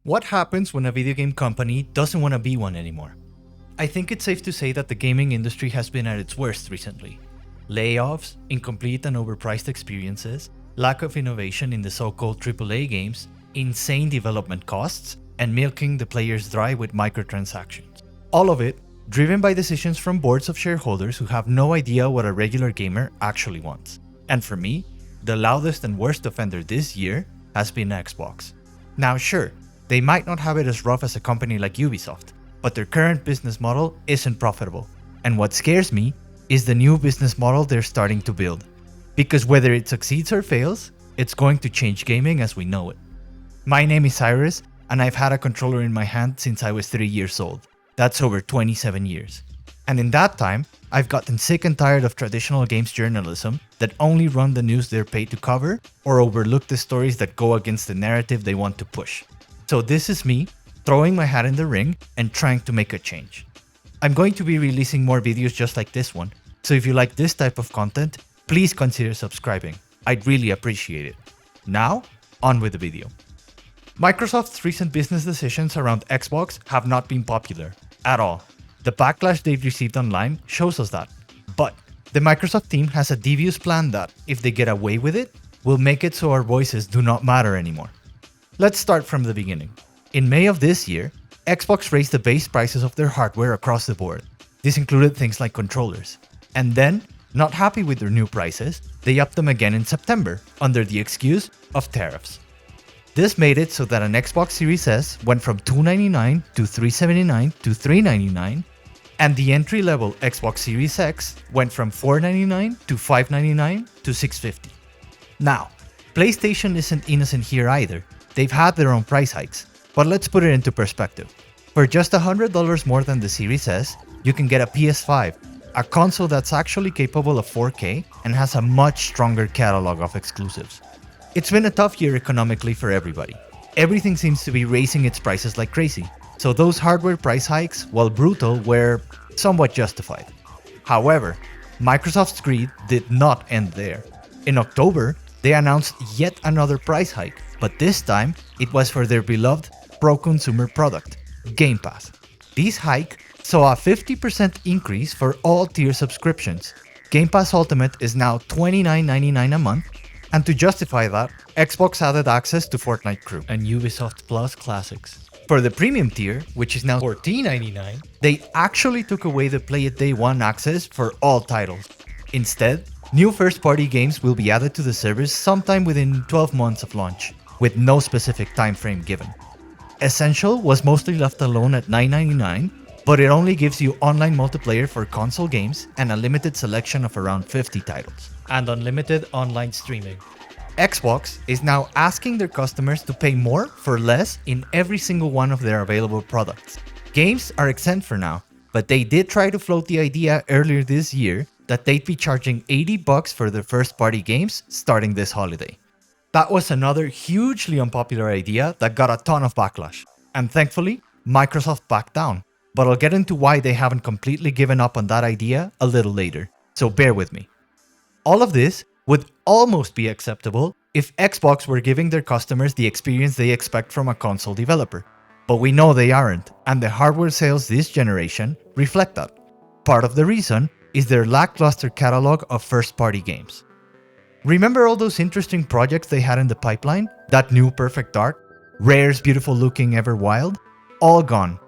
What happens when a video game company doesn't want to be one anymore? I think it's safe to say that the gaming industry has been at its worst recently. Layoffs, incomplete and overpriced experiences, lack of innovation in the so-called AAA games, insane development costs, and milking the players dry with microtransactions. All of it driven by decisions from boards of shareholders who have no idea what a regular gamer actually wants. And for me, the loudest and worst offender this year has been Xbox. Now sure, they might not have it as rough as a company like Ubisoft, but their current business model isn't profitable. And what scares me is the new business model they're starting to build. Because whether it succeeds or fails, it's going to change gaming as we know it. My name is Cyrus, and I've had a controller in my hand since I was 3 years old. That's over 27 years. And in that time, I've gotten sick and tired of traditional games journalism that only run the news they're paid to cover or overlook the stories that go against the narrative they want to push. So this is me throwing my hat in the ring and trying to make a change. I'm going to be releasing more videos just like this one, so if you like this type of content, please consider subscribing. I'd really appreciate it. Now, on with the video. Microsoft's recent business decisions around Xbox have not been popular at all. The backlash they've received online shows us that. But the Microsoft team has a devious plan that, if they get away with it, will make it so our voices do not matter anymore. Let's start from the beginning. In May of this year, Xbox raised the base prices of their hardware across the board. This included things like controllers. And then, not happy with their new prices, they upped them again in September under the excuse of tariffs. This made it so that an Xbox Series S went from $299 to $379 to $399, and the entry-level Xbox Series X went from $499 to $599 to $650. Now, PlayStation isn't innocent here either. They've had their own price hikes, but let's put it into perspective. For just $100 more than the Series S, you can get a PS5, a console that's actually capable of 4K and has a much stronger catalog of exclusives. It's been a tough year economically for everybody. Everything seems to be raising its prices like crazy, so those hardware price hikes, while brutal, were somewhat justified. However, Microsoft's greed did not end there. In October, they announced yet another price hike, but this time it was for their beloved pro-consumer product, Game Pass. This hike saw a 50% increase for all tier subscriptions. Game Pass Ultimate is now $29.99 a month, and to justify that, Xbox added access to Fortnite Crew and Ubisoft Plus Classics. For the premium tier, which is now $14.99, they actually took away the Play It Day 1 access for all titles. Instead, new first-party games will be added to the service sometime within 12 months of launch, with no specific time frame given. Essential was mostly left alone at $9.99, but it only gives you online multiplayer for console games and a limited selection of around 50 titles, and unlimited online streaming. Xbox is now asking their customers to pay more for less in every single one of their available products. Games are exempt for now, but they did try to float the idea earlier this year that they'd be charging $80 for their first-party games starting this holiday. That was another hugely unpopular idea that got a ton of backlash, and thankfully, Microsoft backed down. But I'll get into why they haven't completely given up on that idea a little later, so bear with me. All of this would almost be acceptable if Xbox were giving their customers the experience they expect from a console developer. But we know they aren't, and the hardware sales this generation reflect that. Part of the reason is their lackluster catalog of first-party games. Remember all those interesting projects they had in the pipeline? That new Perfect Dark? Rare's beautiful looking Everwild? All gone.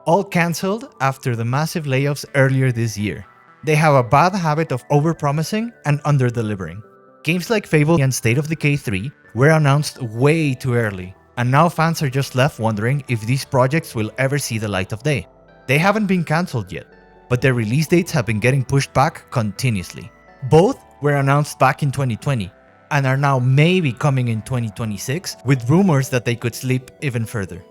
All cancelled after the massive layoffs earlier this year. They have a bad habit of overpromising and under-delivering. Games like Fable and State of Decay 3 were announced way too early, and now fans are just left wondering if these projects will ever see the light of day. They haven't been cancelled yet, but their release dates have been getting pushed back continuously. Both were announced back in 2020, and are now maybe coming in 2026, with rumors that they could slip even further.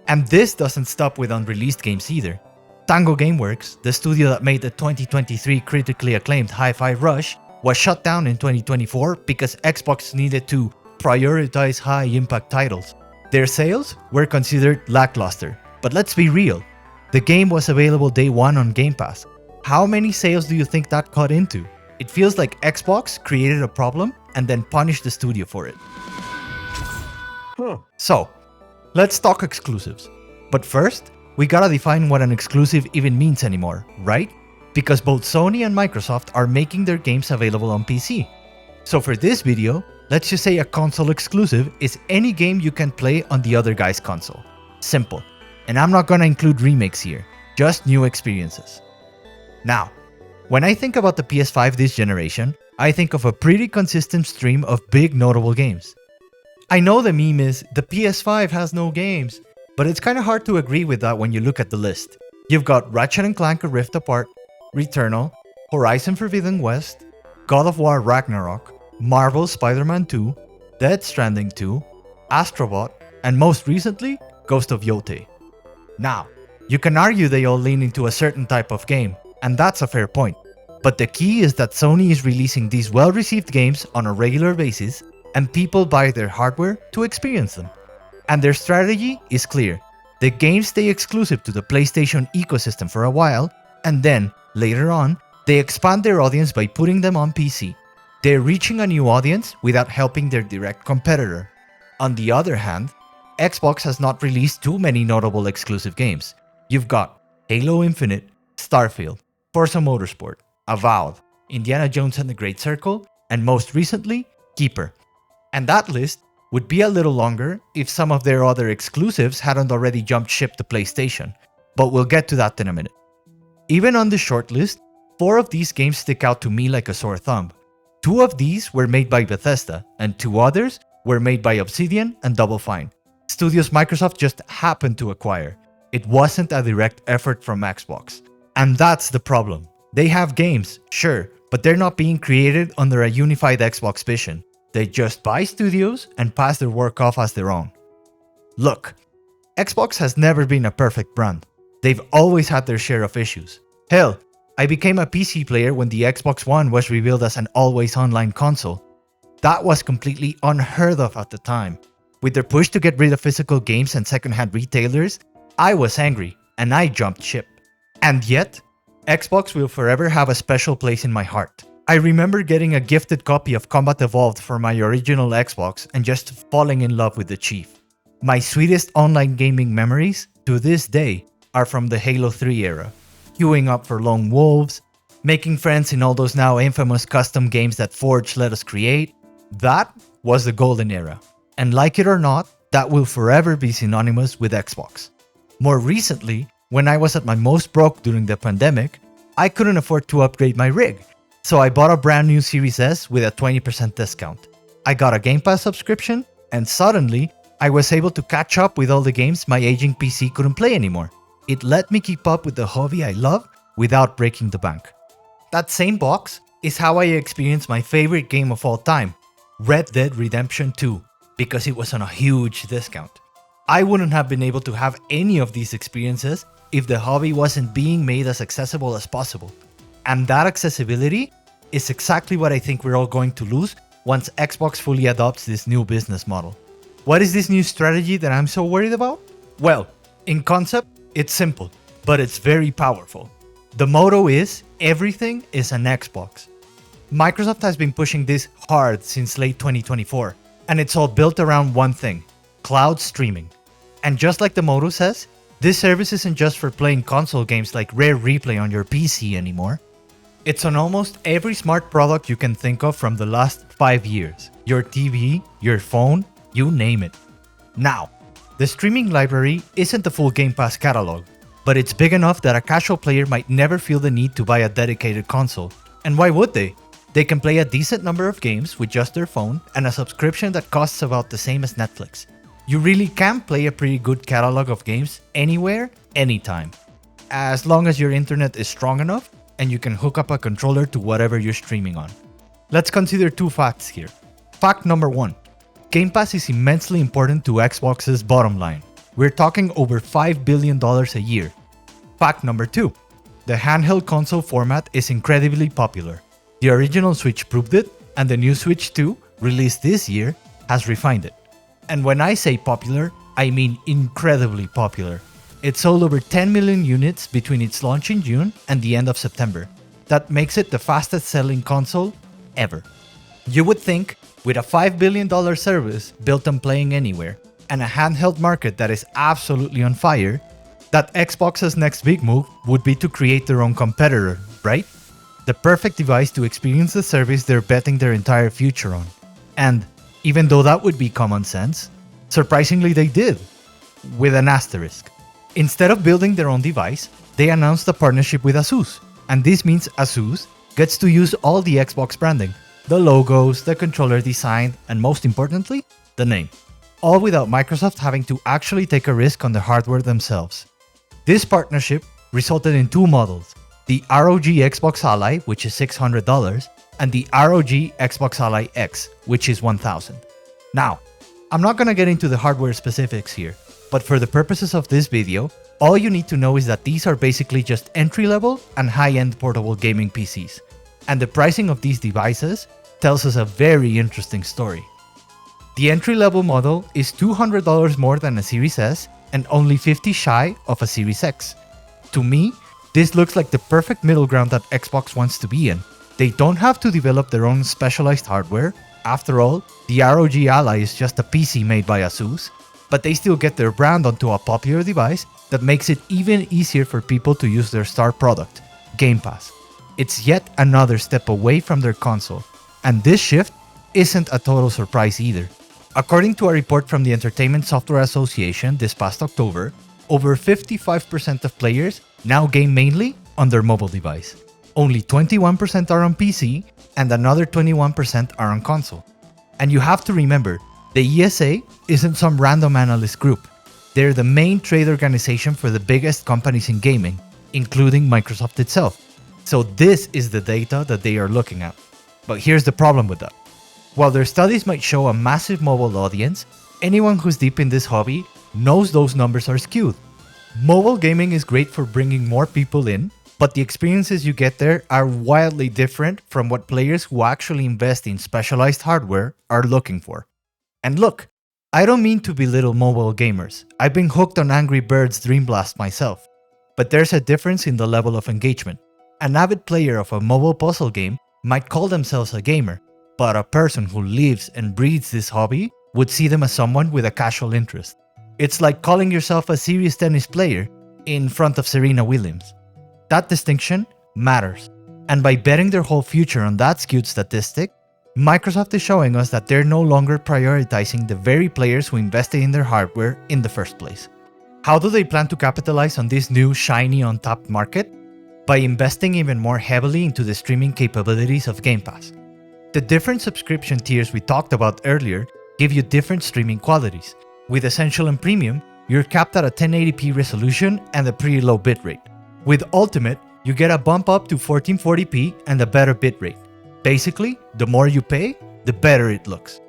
And this doesn't stop with unreleased games either. Tango Gameworks, the studio that made the 2023 critically acclaimed Hi-Fi Rush, was shut down in 2024 because Xbox needed to prioritize high-impact titles. Their sales were considered lackluster, but let's be real, the game was available day one on Game Pass. How many sales do you think that cut into? It feels like Xbox created a problem and then punished the studio for it. So, Let's talk exclusives. But first, we gotta define what an exclusive even means anymore, right? Because both Sony and Microsoft are making their games available on PC. So for this video, let's just say a console exclusive is any game you can play on the other guy's console. Simple. And I'm not gonna include remakes here, just new experiences. Now, when I think about the PS5 this generation, I think of a pretty consistent stream of big notable games. I know the meme is, the PS5 has no games, but it's kinda hard to agree with that when you look at the list. You've got Ratchet & Clank A Rift Apart, Returnal, Horizon Forbidden West, God of War Ragnarok, Marvel's Spider-Man 2, Death Stranding 2, Astrobot, and most recently, Ghost of Yotei. Now, you can argue they all lean into a certain type of game, and that's a fair point. But the key is that Sony is releasing these well-received games on a regular basis, and people buy their hardware to experience them. And their strategy is clear. The games stay exclusive to the PlayStation ecosystem for a while, and then, later on, they expand their audience by putting them on PC. They're reaching a new audience without helping their direct competitor. On the other hand, Xbox has not released too many notable exclusive games. You've got Halo Infinite, Starfield, Forza Motorsport, Avowed, Indiana Jones and the Great Circle, and most recently, Keeper. And that list would be a little longer if some of their other exclusives hadn't already jumped ship to PlayStation, but we'll get to that in a minute. Even on the short list, 4 of these games stick out to me like a sore thumb. 2 of these were made by Bethesda, and 2 others were made by Obsidian and Double Fine, studios Microsoft just happened to acquire. It wasn't a direct effort from Xbox. And that's the problem. They have games, sure, but they're not being created under a unified Xbox vision. They just buy studios and pass their work off as their own. Look, Xbox has never been a perfect brand. They've always had their share of issues. Hell, I became a PC player when the Xbox One was revealed as an always online console. That was completely unheard of at the time. With their push to get rid of physical games and secondhand retailers, I was angry and I jumped ship. And yet, Xbox will forever have a special place in my heart. I remember getting a gifted copy of Combat Evolved for my original Xbox and just falling in love with the Chief. My sweetest online gaming memories, to this day, are from the Halo 3 era. Queuing up for Lone Wolves, making friends in all those now infamous custom games that Forge let us create. That was the golden era. And like it or not, that will forever be synonymous with Xbox. More recently, when I was at my most broke during the pandemic, I couldn't afford to upgrade my rig. So I bought a brand new Series S with a 20% discount. I got a Game Pass subscription, and suddenly, I was able to catch up with all the games my aging PC couldn't play anymore. It let me keep up with the hobby I love without breaking the bank. That same box is how I experienced my favorite game of all time, Red Dead Redemption 2, because it was on a huge discount. I wouldn't have been able to have any of these experiences if the hobby wasn't being made as accessible as possible. And that accessibility is exactly what I think we're all going to lose once Xbox fully adopts this new business model. What is this new strategy that I'm so worried about? Well, in concept, it's simple, but it's very powerful. The motto is, everything is an Xbox. Microsoft has been pushing this hard since late 2024, and it's all built around one thing, cloud streaming. And just like the motto says, this service isn't just for playing console games like Rare Replay on your PC anymore. It's on almost every smart product you can think of from the last 5 years. Your TV, your phone, you name it. Now, the streaming library isn't the full Game Pass catalog, but it's big enough that a casual player might never feel the need to buy a dedicated console. And why would they? They can play a decent number of games with just their phone and a subscription that costs about the same as Netflix. You really can play a pretty good catalog of games anywhere, anytime. As long as your internet is strong enough and you can hook up a controller to whatever you're streaming on. Let's consider 2 facts here. Fact number 1. Game Pass is immensely important to Xbox's bottom line. We're talking over $5 billion a year. Fact number 2. The handheld console format is incredibly popular. The original Switch proved it, and the new Switch 2, released this year, has refined it. And when I say popular, I mean incredibly popular. It sold over 10 million units between its launch in June and the end of September. That makes it the fastest selling console ever. You would think, with a $5 billion service built on playing anywhere, and a handheld market that is absolutely on fire, that Xbox's next big move would be to create their own competitor, right? The perfect device to experience the service they're betting their entire future on. And even though that would be common sense, surprisingly they did, with an asterisk. Instead of building their own device, they announced a partnership with Asus, and this means Asus gets to use all the Xbox branding, the logos, the controller design, and most importantly, the name. All without Microsoft having to actually take a risk on the hardware themselves. This partnership resulted in two models, the ROG Xbox Ally, which is $600, and the ROG Xbox Ally X, which is $1,000. Now, I'm not gonna get into the hardware specifics here, but for the purposes of this video, all you need to know is that these are basically just entry-level and high-end portable gaming PCs, and the pricing of these devices tells us a very interesting story. The entry-level model is $200 more than a Series S and only $50 shy of a Series X. To me, this looks like the perfect middle ground that Xbox wants to be in. They don't have to develop their own specialized hardware. After all, the ROG Ally is just a PC made by Asus, but they still get their brand onto a popular device that makes it even easier for people to use their star product, Game Pass. It's yet another step away from their console, and this shift isn't a total surprise either. According to a report from the Entertainment Software Association this past October, over 55% of players now game mainly on their mobile device. Only 21% are on PC, and another 21% are on console. And you have to remember, the ESA isn't some random analyst group. They're the main trade organization for the biggest companies in gaming, including Microsoft itself. So this is the data that they are looking at. But here's the problem with that. While their studies might show a massive mobile audience, anyone who's deep in this hobby knows those numbers are skewed. Mobile gaming is great for bringing more people in, but the experiences you get there are wildly different from what players who actually invest in specialized hardware are looking for. And look, I don't mean to belittle mobile gamers. I've been hooked on Angry Birds Dream Blast myself. But there's a difference in the level of engagement. An avid player of a mobile puzzle game might call themselves a gamer, but a person who lives and breathes this hobby would see them as someone with a casual interest. It's like calling yourself a serious tennis player in front of Serena Williams. That distinction matters. And by betting their whole future on that skewed statistic, Microsoft is showing us that they're no longer prioritizing the very players who invested in their hardware in the first place. How do they plan to capitalize on this new shiny untapped market? By investing even more heavily into the streaming capabilities of Game Pass. The different subscription tiers we talked about earlier give you different streaming qualities. With Essential and Premium, you're capped at a 1080p resolution and a pretty low bitrate. With Ultimate, you get a bump up to 1440p and a better bitrate. Basically, the more you pay, the better it looks.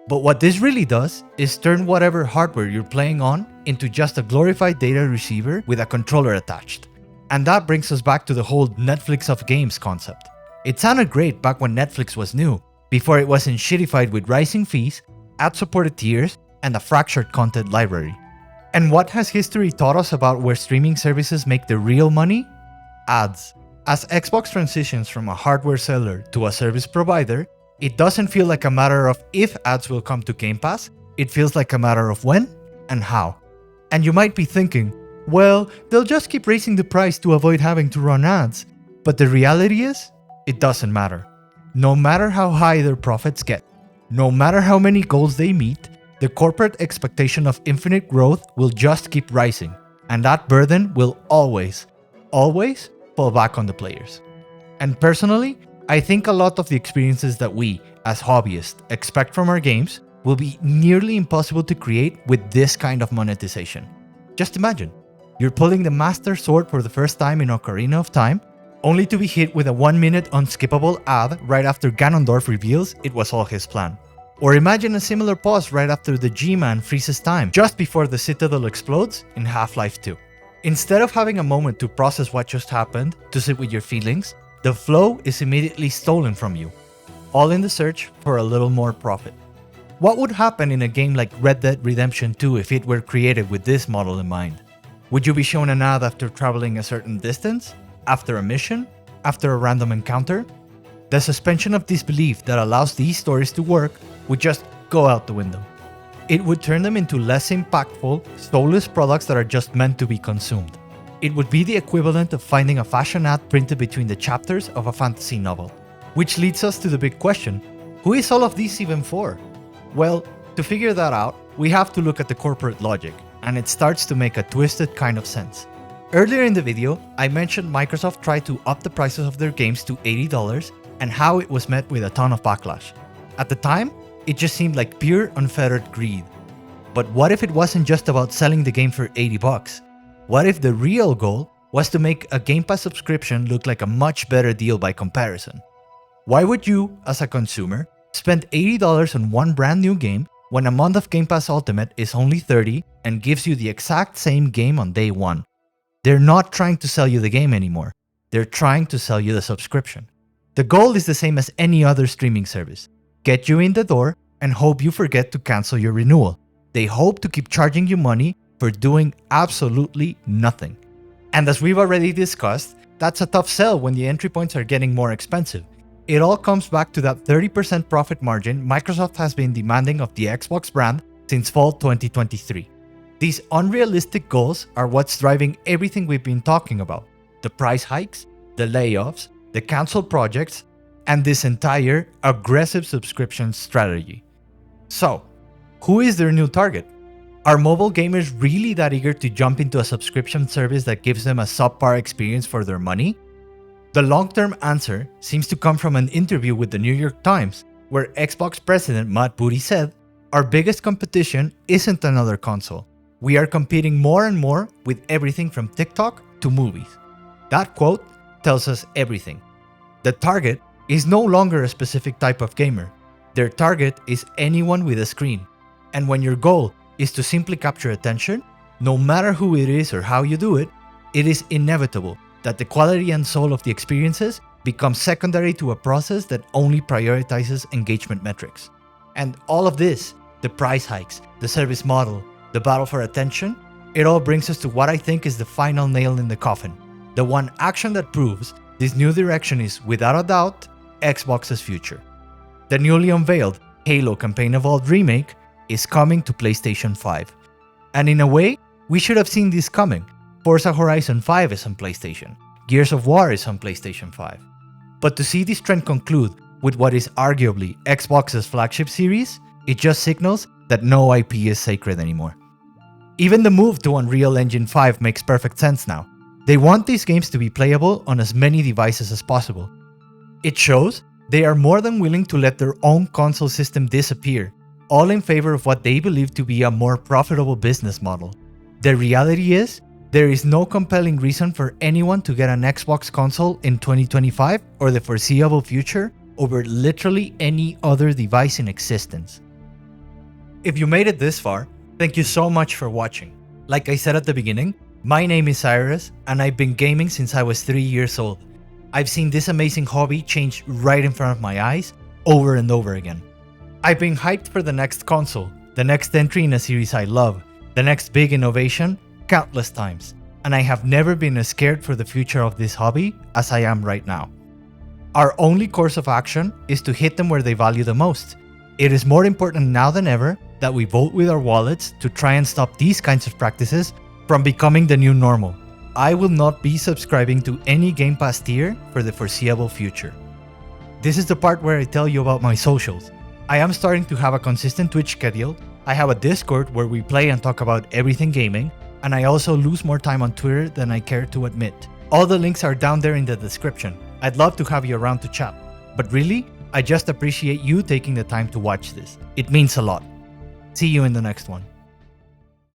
But what this really does is turn whatever hardware you're playing on into just a glorified data receiver with a controller attached. And that brings us back to the whole Netflix of games concept. It sounded great back when Netflix was new, before it wasn't shittified with rising fees, ad-supported tiers, and a fractured content library. And what has history taught us about where streaming services make the real money? Ads. As Xbox transitions from a hardware seller to a service provider, it doesn't feel like a matter of if ads will come to Game Pass, it feels like a matter of when and how. And you might be thinking, well, they'll just keep raising the price to avoid having to run ads. But the reality is, it doesn't matter. No matter how high their profits get, no matter how many goals they meet, the corporate expectation of infinite growth will just keep rising, and that burden will always fall back on the players. And personally, I think a lot of the experiences that we, as hobbyists, expect from our games will be nearly impossible to create with this kind of monetization. Just imagine, you're pulling the Master Sword for the first time in Ocarina of Time, only to be hit with a 1-minute unskippable ad right after Ganondorf reveals it was all his plan. Or imagine a similar pause right after the G-Man freezes time, just before the Citadel explodes in Half-Life 2. Instead of having a moment to process what just happened, to sit with your feelings, the flow is immediately stolen from you, all in the search for a little more profit. What would happen in a game like Red Dead Redemption 2 if it were created with this model in mind? Would you be shown an ad after traveling a certain distance? After a mission? After a random encounter? The suspension of disbelief that allows these stories to work would just go out the window. It would turn them into less impactful, soulless products that are just meant to be consumed. It would be the equivalent of finding a fashion ad printed between the chapters of a fantasy novel. Which leads us to the big question, who is all of this even for? Well, to figure that out, we have to look at the corporate logic, and it starts to make a twisted kind of sense. Earlier in the video, I mentioned Microsoft tried to up the prices of their games to $80 and how it was met with a ton of backlash. At the time, it just seemed like pure unfettered greed. But what if it wasn't just about selling the game for $80? What if the real goal was to make a Game Pass subscription look like a much better deal by comparison? Why would you, as a consumer, spend $80 on one brand new game when a month of Game Pass Ultimate is only $30 and gives you the exact same game on day one? They're not trying to sell you the game anymore. They're trying to sell you the subscription. The goal is the same as any other streaming service. Get you in the door and hope you forget to cancel your renewal. They hope to keep charging you money for doing absolutely nothing. And as we've already discussed, that's a tough sell when the entry points are getting more expensive. It all comes back to that 30% profit margin Microsoft has been demanding of the Xbox brand since fall 2023. These unrealistic goals are what's driving everything we've been talking about. The price hikes, the layoffs, the canceled projects, and this entire aggressive subscription strategy. So, who is their new target? Are mobile gamers really that eager to jump into a subscription service that gives them a subpar experience for their money? The long-term answer seems to come from an interview with the New York Times, where Xbox president Matt Booty said, "Our biggest competition isn't another console. We are competing more and more with everything from TikTok to movies." That quote tells us everything. The target is no longer a specific type of gamer. Their target is anyone with a screen. And when your goal is to simply capture attention, no matter who it is or how you do it, it is inevitable that the quality and soul of the experiences becomes secondary to a process that only prioritizes engagement metrics. And all of this, the price hikes, the service model, the battle for attention, it all brings us to what I think is the final nail in the coffin. The one action that proves this new direction is, without a doubt, Xbox's future. The newly unveiled Halo Campaign Evolved remake is coming to PlayStation 5. And in a way, we should have seen this coming. Forza Horizon 5 is on PlayStation. Gears of War is on PlayStation 5. But to see this trend conclude with what is arguably Xbox's flagship series, it just signals that no IP is sacred anymore. Even the move to Unreal Engine 5 makes perfect sense now. They want these games to be playable on as many devices as possible. It shows they are more than willing to let their own console system disappear, all in favor of what they believe to be a more profitable business model. The reality is, there is no compelling reason for anyone to get an Xbox console in 2025 or the foreseeable future over literally any other device in existence. If you made it this far, thank you so much for watching. Like I said at the beginning, my name is Cyrus, and I've been gaming since I was 3 years old. I've seen this amazing hobby change right in front of my eyes, over and over again. I've been hyped for the next console, the next entry in a series I love, the next big innovation, countless times, and I have never been as scared for the future of this hobby as I am right now. Our only course of action is to hit them where they value the most. It is more important now than ever that we vote with our wallets to try and stop these kinds of practices from becoming the new normal. I will not be subscribing to any Game Pass tier for the foreseeable future. This is the part where I tell you about my socials. I am starting to have a consistent Twitch schedule, I have a Discord where we play and talk about everything gaming, and I also lose more time on Twitter than I care to admit. All the links are down there in the description. I'd love to have you around to chat. But really, I just appreciate you taking the time to watch this. It means a lot. See you in the next one.